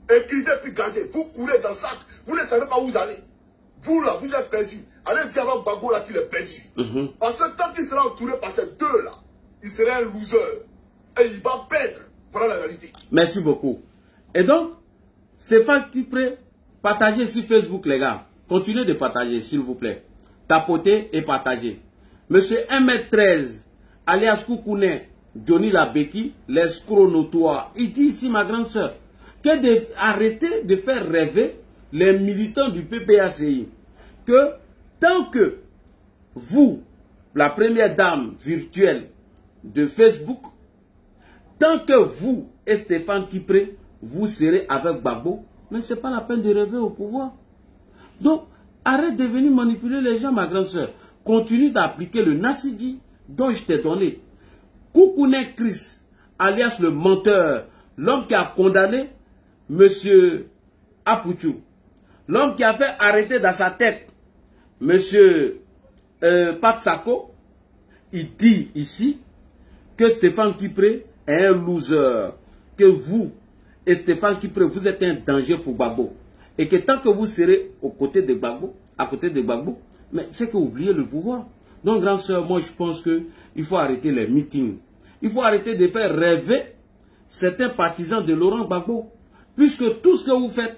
[SPEAKER 2] Écrivez puis gardez. Vous courez dans le sac. Vous ne savez pas où vous allez. Vous là, vous êtes perdu. Allez dire à Gbagbo là qu'il est perdu. Parce que tant qu'il sera entouré par ces deux là, il sera un loser. Et il va perdre. Voilà la réalité.
[SPEAKER 1] Merci beaucoup. Et donc, Stéphane Kipré, partagez sur Facebook les gars. Continuez de partager s'il vous plaît. Tapotez et partagez. Monsieur 1m13, alias Koukoune, Johnny Labeki, l'escroc notoire. Il dit ici ma grande soeur, que d'arrêter de faire rêver les militants du PPACI. Que tant que vous, la première dame virtuelle de Facebook, tant que vous et Stéphane Kipré, vous serez avec Gbagbo, mais ce n'est pas la peine de rêver au pouvoir. Donc, arrête de venir manipuler les gens, ma grande soeur. Continue d'appliquer le Nassidi dont je t'ai donné. Koukoune Chris, alias le menteur, l'homme qui a condamné M. Apouchou, l'homme qui a fait arrêter dans sa tête M. Patsako, il dit ici que Stéphane Kipré est un loser, que vous et Stéphane Kipré, vous êtes un danger pour Gbagbo. Et que tant que vous serez aux côtés de Gbagbo, à côté de Gbagbo, mais c'est que vous oubliez le pouvoir. Donc, grande sœur, moi je pense qu'il faut arrêter les meetings. Il faut arrêter de faire rêver certains partisans de Laurent Gbagbo. Puisque tout ce que vous faites,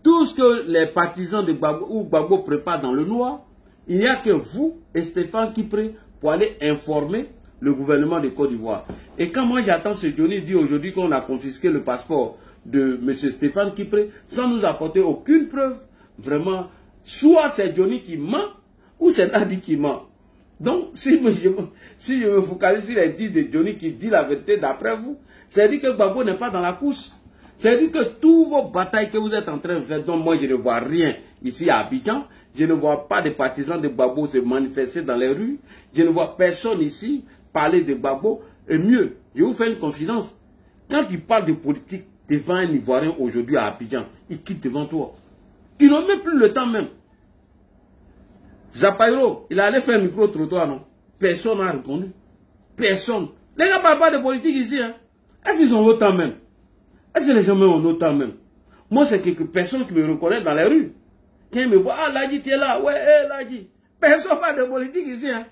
[SPEAKER 1] tout ce que les partisans de Gbagbo ou Gbagbo préparent dans le noir, il n'y a que vous et Stéphane Kipré pour aller informer le gouvernement de Côte d'Ivoire. Et quand moi j'attends ce Johnny dit aujourd'hui qu'on a confisqué le passeport de M. Stéphane Kipré sans nous apporter aucune preuve, vraiment, soit c'est Johnny qui ment ou c'est Nadi qui ment. Donc, si je me focalise sur les dits de Johnny qui dit la vérité d'après vous, c'est-à-dire que Gbagbo n'est pas dans la course. C'est-à-dire que toutes vos batailles que vous êtes en train de faire, donc moi je ne vois rien ici à Abidjan, je ne vois pas de partisans de Gbagbo se manifester dans les rues, je ne vois personne ici parler de Gbagbo, et mieux, je vous fais une confidence, quand il parle de politique devant un Ivoirien aujourd'hui à Abidjan, il quitte devant toi. Ils n'ont même plus le temps même. Zapayro, il allait faire un micro-trottoir, non? Personne n'a répondu. Personne. Les gars ne parlent pas de politique ici, hein? Est-ce qu'ils ont autant même? Est-ce que les gens ont autant même? Moi, c'est quelques personnes qui me reconnaissent dans les rues. Qui me voient, ah, Ladji, tu es là, ouais, Ladji. Personne ne parle de politique ici, hein?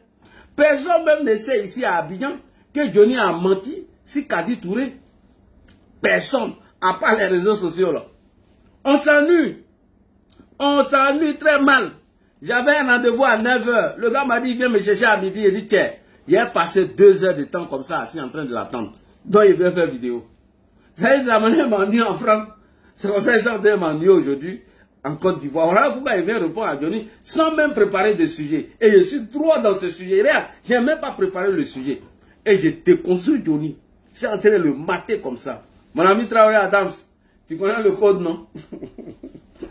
[SPEAKER 1] Personne même ne sait ici à Abidjan que Johnny a menti si Kadi Touré. Personne, à part les réseaux sociaux, là. On s'ennuie. On s'ennuie très mal. J'avais un rendez-vous à 9 h. Le gars m'a dit, viens me chercher à midi. Il dit, tiens, il a passé 2 heures de temps comme ça, assis en train de l'attendre. Donc, il vient faire vidéo. Ça y est, de la manière m'ennuie en France. C'est comme ça qu'ils sont en train de m'ennuyer aujourd'hui en Côte d'Ivoire. Voilà pourquoi il vient répondre à Johnny sans même préparer de sujet. Et je suis droit dans ce sujet. Regarde, je n'ai même pas préparé le sujet. Et je déconstruis Johnny. C'est en train de le mater comme ça. Mon ami Traoré Adams, tu connais le code, non?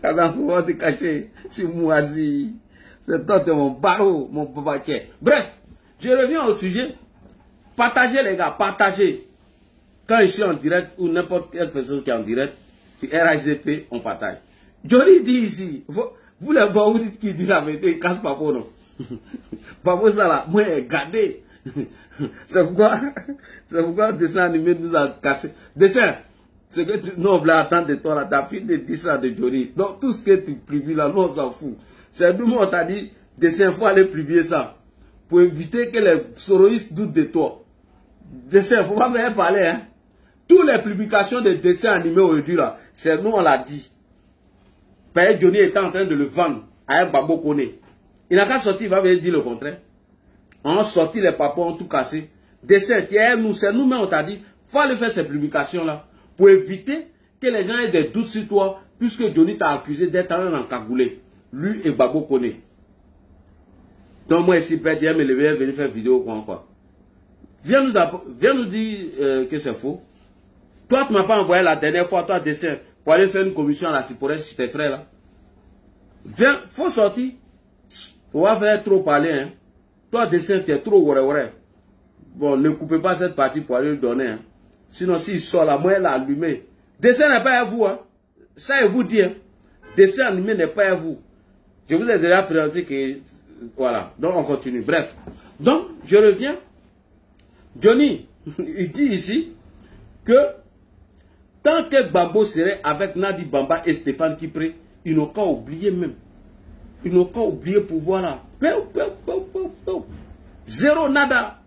[SPEAKER 1] Adams, on va te cacher. C'est Mouazi. C'est toi, c'est mon barreau, mon papa. Bref, je reviens au sujet. Partagez, les gars, partagez. Quand je suis en direct, ou n'importe quelle personne qui est en direct, puis RHDP, on partage. Johnny dit ici, vous les gars, vous dites qu'il dit la vérité, il casse Papo, non? Papo, ça là, moi, regardez. C'est pourquoi le dessin animé nous a cassé. Dessin, ce que nous on voulait attendre de toi là, ta fille de 10 ans de Johnny. Donc tout ce que tu publies là, nous on s'en fout. C'est nous on t'a dit, dessin, il faut aller publier ça. Pour éviter que les soroïstes doutent de toi. Dessin, il ne faut pas me parler, hein. Toutes les publications de dessins animés aujourd'hui là, c'est nous on l'a dit. Père Johnny était en train de le vendre à un Babo Koné. Il n'a qu'à sortir, il va venir dire le contraire. On a sorti les papas, on a tout cassé. Dessin, c'est nous-mêmes, on t'a dit, il faut aller faire ces publications-là pour éviter que les gens aient des doutes sur toi, puisque Johnny t'a accusé d'être un encagoulé. Lui et Gbagbo connaissent. Donc moi ici, Père, je me lever, venir faire vidéo quoi encore. Viens nous dire que c'est faux. Toi, tu ne m'as pas envoyé la dernière fois, toi, dessin, pour aller faire une commission à la Ciporès chez tes frères là. Viens, faut sortir. Faut pas faire trop parler, hein. Toi, dessin, tu es trop ouais. Bon, ne coupez pas cette partie pour aller lui donner, hein. Sinon, s'il sort là, moi, il a allumé. Dessin n'est pas à vous, hein. Ça, il vous dit, hein. Dessin animé n'est pas à vous. Je vous ai déjà présenté que... Voilà. Donc, on continue. Bref. Donc, je reviens. Johnny, il dit ici que tant que Gbagbo serait avec Nadi Bamba et Stéphane Kipré, ils n'ont qu'à oublier même. Ils n'ont qu'à oublier pouvoir là. Zéro, nada.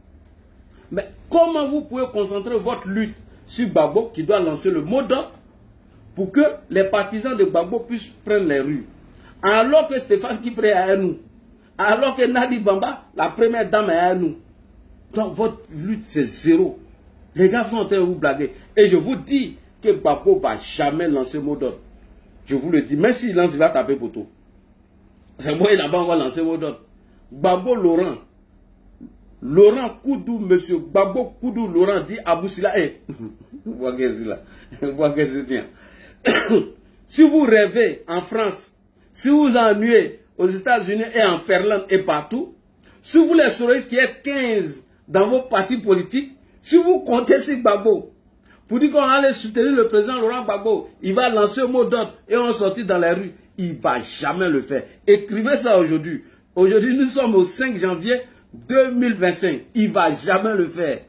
[SPEAKER 1] Mais comment vous pouvez concentrer votre lutte sur Gbagbo qui doit lancer le mot d'ordre pour que les partisans de Gbagbo puissent prendre les rues, alors que Stéphane Kipré est à nous, alors que Nadi Bamba, la première dame, est à nous. Donc votre lutte c'est zéro. Les gars sont en train de vous blaguer. Et je vous dis que Gbagbo ne va jamais lancer mot d'ordre. Je vous le dis, même s'il lance, il va taper poteau. C'est moi, il n'a pas encore lancé mot d'ordre. Gbagbo Laurent. Laurent Koudou, monsieur Gbagbo Koudou Laurent dit à Boussila, si vous rêvez en France, si vous ennuyez aux États-Unis et en Finlande et partout, si vous les souris qui êtes 15 dans vos partis politiques, si vous comptez sur Gbagbo, pour dire qu'on allait soutenir le président Laurent Gbagbo, il va lancer un mot d'ordre et on sortit dans les rues, il ne va jamais le faire. Écrivez ça aujourd'hui. Aujourd'hui, nous sommes au 5 janvier 2025. Il ne va jamais le faire.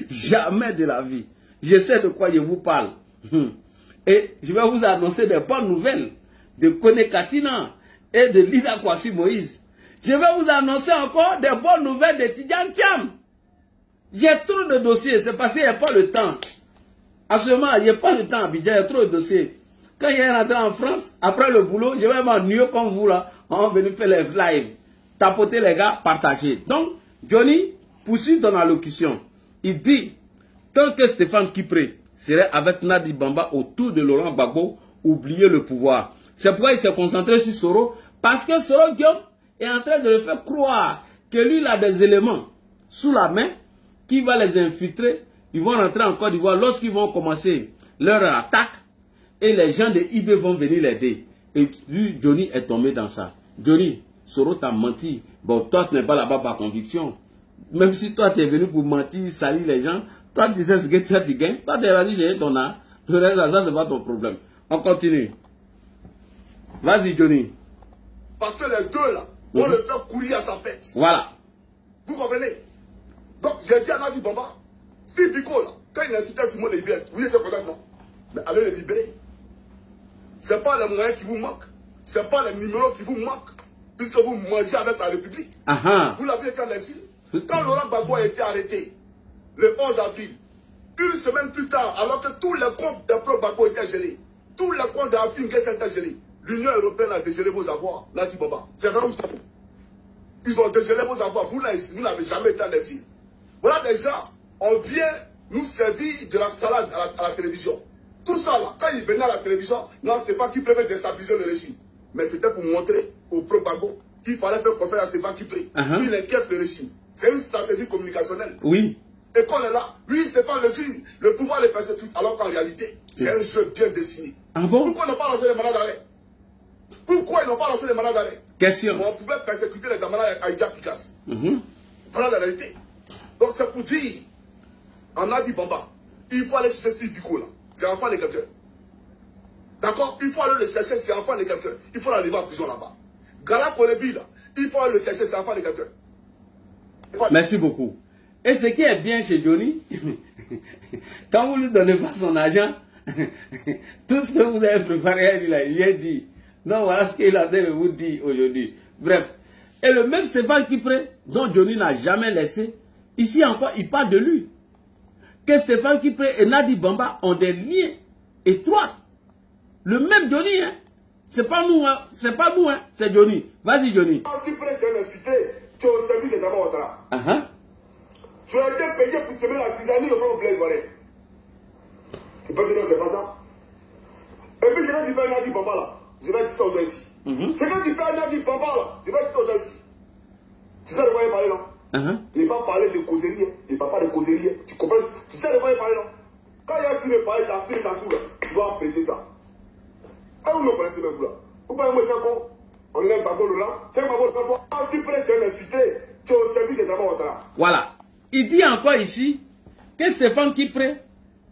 [SPEAKER 1] Jamais de la vie. Je sais de quoi je vous parle. Et je vais vous annoncer des bonnes nouvelles de Kone Katina et de Lisa Kwasi Moïse. Je vais vous annoncer encore des bonnes nouvelles de Tidjane Thiam. J'ai trop de dossiers, c'est parce qu'il n'y a pas le temps. À ce moment, il n'y a pas le temps à Abidjan, il y a trop de dossiers. Quand il est rentré en France, après le boulot, je vais m'ennuyer comme vous là. On va venir faire les lives. Tapoter les gars, partager. Donc, Johnny poursuit ton allocution. Il dit, tant que Stéphane Kipré serait avec Nadi Bamba autour de Laurent Gbagbo, oubliez le pouvoir. C'est pourquoi il s'est concentré sur Soro, parce que Soro Guillaume est en train de le faire croire que lui, il a des éléments sous la main qui va les infiltrer. Ils vont rentrer en Côte d'Ivoire lorsqu'ils vont commencer leur attaque et les gens de IB vont venir l'aider. Et lui, Johnny est tombé dans ça. Johnny, Soro t'a menti. Bon, toi, tu n'es pas là-bas par conviction. Même si toi, tu es venu pour mentir, salir les gens, toi, tu sais ce que tu gagnes. Toi, tu es dit, j'ai ton art. Le reste, ça, c'est pas ton problème. On continue. Vas-y, Johnny.
[SPEAKER 2] Parce que les deux, là, vont le faire courir à sa pète.
[SPEAKER 1] Voilà.
[SPEAKER 2] Vous comprenez? Donc, j'ai dit à Nadi Bamba, si Biko, là, quand il incitait Simon les libérer, vous étiez content, non? Mais allez les libérer. Ce n'est pas les moyens qui vous manquent. Ce n'est pas les numéros qui vous manquent. Puisque vous mangez avec la République. Vous l'avez été en exil. Quand Laurent Gbagbo a été arrêté, le 11 avril, une semaine plus tard, alors que tous les comptes de Pro Gbagbo étaient gelés, tous les comptes d'Afrique étaient gelés, l'Union européenne a dégelé vos avoirs. Nadi Bamba. C'est vrai ou c'est faux? Ils ont dégelé vos avoirs. Vous n'avez jamais été en exil. Voilà des gens, on vient nous servir de la salade à la télévision. Tout ça là, quand ils venaient à la télévision, non, c'était pas qui préfère déstabiliser le régime. Mais c'était pour montrer au Pro-Gbagbo qu'il fallait faire confiance à Stéphane Kipré. Il inquiète le régime. C'est une stratégie communicationnelle.
[SPEAKER 1] Oui.
[SPEAKER 2] Et qu'on est là, lui, Stéphane le dit, le pouvoir les persécute, alors qu'en réalité, c'est un jeu bien dessiné.
[SPEAKER 1] Ah bon?
[SPEAKER 2] Pourquoi ils n'ont pas lancé les mandats d'arrêt? Pourquoi ils n'ont pas lancé les mandats d'arrêt?
[SPEAKER 1] Question.
[SPEAKER 2] On pouvait persécuter les camarades avec Aïdia Picasso. Voilà la réalité. Donc c'est pour dire, on a dit Bamba, il faut aller chercher ce Biko là. C'est enfant de quelqu'un. D'accord? Il faut aller le chercher, c'est enfant de quelqu'un. Il faut l'enlever en prison là-bas. Gala Kolebi là, il faut aller le chercher, c'est enfant de quelqu'un.
[SPEAKER 1] Merci beaucoup. Et ce qui est bien chez Johnny, quand vous lui donnez pas son argent, tout ce que vous avez préparé, il lui a dit. Non, voilà ce qu'il a dit de vous dire aujourd'hui. Bref. Et le même Stéphane Kipré, dont Johnny n'a jamais laissé, ici encore, il parle de lui. Que Stéphane Kipré et Nadi Bamba ont des liens étroits. Le même Johnny, hein. C'est pas nous, hein. C'est pas nous, hein. C'est Johnny. Vas-y, Johnny.
[SPEAKER 2] Kipré, tu es invité. Tu es au service des Gamins Ouattara. Tu as été payé pour semer la tisanie au plan Blaise Varé. Tu penses que non, c'est pas ça? Et puis, je vais dire Nadi Bamba là. Je vais dire ça aux gens ici. C'est quand tu fais Nadi Bamba là. Je vais dire ça aux gens ici. Tu sais de quoi il parle là? Il ne va pas parler de causerie. Il ne va pas de causerie. Tu comprends? Tu sais de quoi il parle là? Quand il y a plus de parler, il a pris ta sous là. Tu dois apprécier ça. Ah, vous me connaissez même vous là. Vous parlez moi ça quoi? On est un babolo là. C'est un babolo là. Quand tu prends un infiltré, tu es au service des Dama Ouattara.
[SPEAKER 1] Voilà. Il dit encore ici que Stéphane Kipré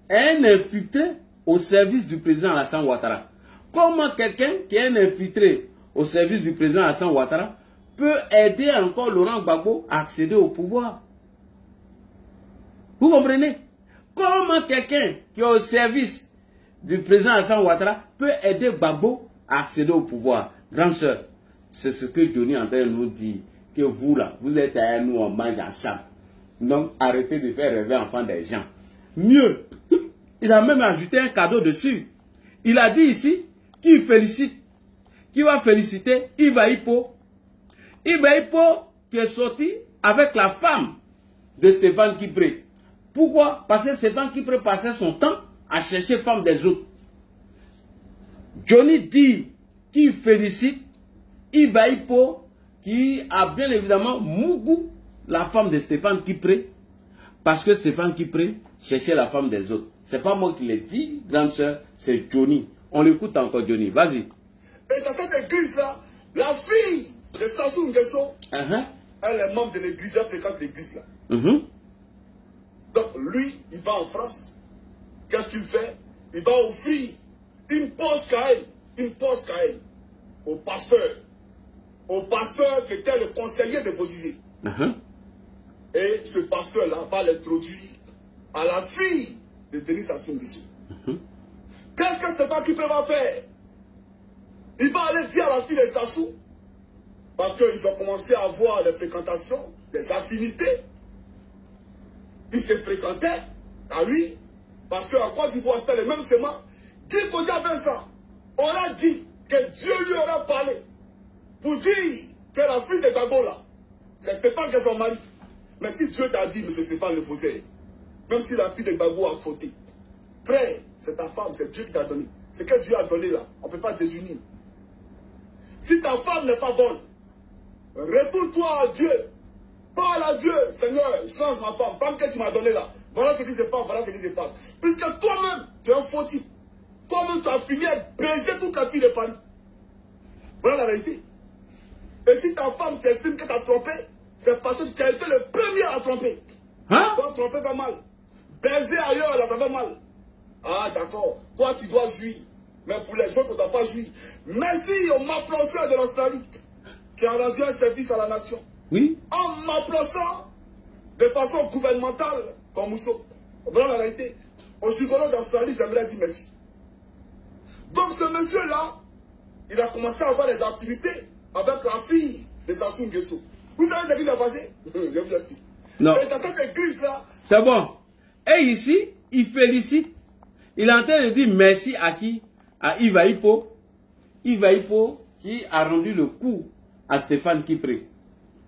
[SPEAKER 1] est un infiltré au service du président Alassane Ouattara. Comment quelqu'un qui est un infiltré au service du président Alassane Ouattara peut aider encore Laurent Gbagbo à accéder au pouvoir? Vous comprenez? Comment quelqu'un qui est au service du président Alassane Ouattara peut aider Gbagbo à accéder au pouvoir? Grande sœur, c'est ce que Johnny est en train de nous dire, que vous là, vous êtes à nous, on mange ensemble. Donc arrêtez de faire rêver enfants des gens. Mieux, il a même ajouté un cadeau dessus. Il a dit ici qu'il félicite, qu'il va féliciter Iba Hippo. Iba Hippo qui est sorti avec la femme de Stéphane Kipré. Pourquoi? Parce que Stéphane Kipré passait son temps à chercher femme des autres. Johnny dit qu'il félicite Iba Hippo qui a bien évidemment Mougou, la femme de Stéphane Kipré, parce que Stéphane Kipré cherchait la femme des autres. C'est pas moi qui l'ai dit, grande sœur, c'est Johnny. On l'écoute encore, Johnny. Vas-y.
[SPEAKER 2] Et dans cette église-là, la fille de Sassou Nguesso, elle est membre de l'église, elle fréquente l'église là. Donc lui, il va en France. Qu'est-ce qu'il fait? Il va offrir une poste Kael au pasteur qui était le conseiller de Bozizé. Et ce pasteur-là va l'introduire à la fille de Denis Sassou Nguesso. Qu'est-ce que Stéphane Kipré va faire? Il va aller dire à la fille de Sassou, parce qu'ils ont commencé à avoir des fréquentations, des affinités. Ils se fréquentaient à lui, parce qu'en Côte d'Ivoire, c'était le même schéma. Guy Kodia Vincent aura dit que Dieu lui aura parlé pour dire que la fille de Gbagbo là, c'est Stéphane qui est son mari. Mais si Dieu t'a dit, M. Stéphane le faisait, même si la fille de Gbagbo a fauté, frère, c'est ta femme, c'est Dieu qui t'a donné. Ce que Dieu a donné là, on ne peut pas désunir. Si ta femme n'est pas bonne, retourne-toi à Dieu. Parle à Dieu, Seigneur, change ma femme. Femme que tu m'as donnée là. Voilà ce qui se passe, voilà ce qui se passe. Puisque toi-même, tu es un faux type. Toi-même, tu as fini à baiser toute la fille de Paris. Voilà la vérité. Et si ta femme t'estime que tu as trompé, c'est parce que tu as été le premier à tromper. Toi, tromper pas mal. Baiser ailleurs, là, ça va mal. Ah, d'accord. Toi, tu dois jouir. Mais pour les autres, on ne doit pas jouir. Merci au MAPLOSEUR de l'Australie qui a rendu un service à la nation.
[SPEAKER 1] Oui.
[SPEAKER 2] En m'applaudissant de façon gouvernementale comme Mousso. Voilà la réalité. Au psychologue d'Australie, j'aimerais dire merci. Donc ce monsieur-là, il a commencé à avoir des affinités avec la fille de Sassou Nguesso. Vous savez ce qui s'est passé? Je vous explique.
[SPEAKER 1] Non.
[SPEAKER 2] Et dans cette église-là...
[SPEAKER 1] C'est bon. Et ici, il félicite. Il est en train de dire merci à qui? À Iba Hippo. Iba Hippo qui a rendu le coup à Stéphane Kipré.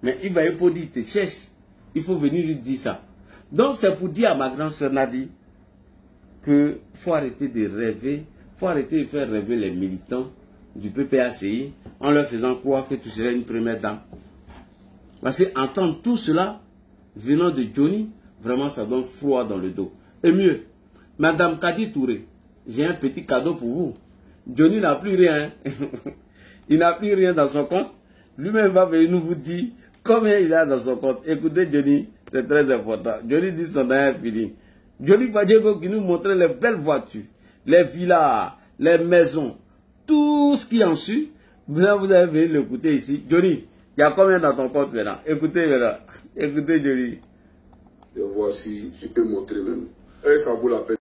[SPEAKER 1] Mais Iba Hippo dit, te cherche. Il faut venir lui dire ça. Donc c'est pour dire à ma grande soeur Nadi que faut arrêter de rêver, faut arrêter de faire rêver les militants du PPACI en leur faisant croire que tu serais une première dame. Parce qu'entendre tout cela venant de Johnny, vraiment ça donne froid dans le dos. Et mieux, Madame Kadi Touré, j'ai un petit cadeau pour vous. Johnny n'a plus rien. Il n'a plus rien dans son compte. Lui-même va venir nous vous dire combien il a dans son compte. Écoutez Johnny, c'est très important. Johnny dit son dernier fini. Johnny Badiego qui nous montrait les belles voitures, les villas, les maisons, tout ce qui en suit. Maintenant vous allez venir l'écouter ici. Johnny, il y a combien dans ton compte maintenant? Écoutez maintenant. Écoutez Johnny.
[SPEAKER 2] Et voici, je peux montrer même. Et ça vaut la peine.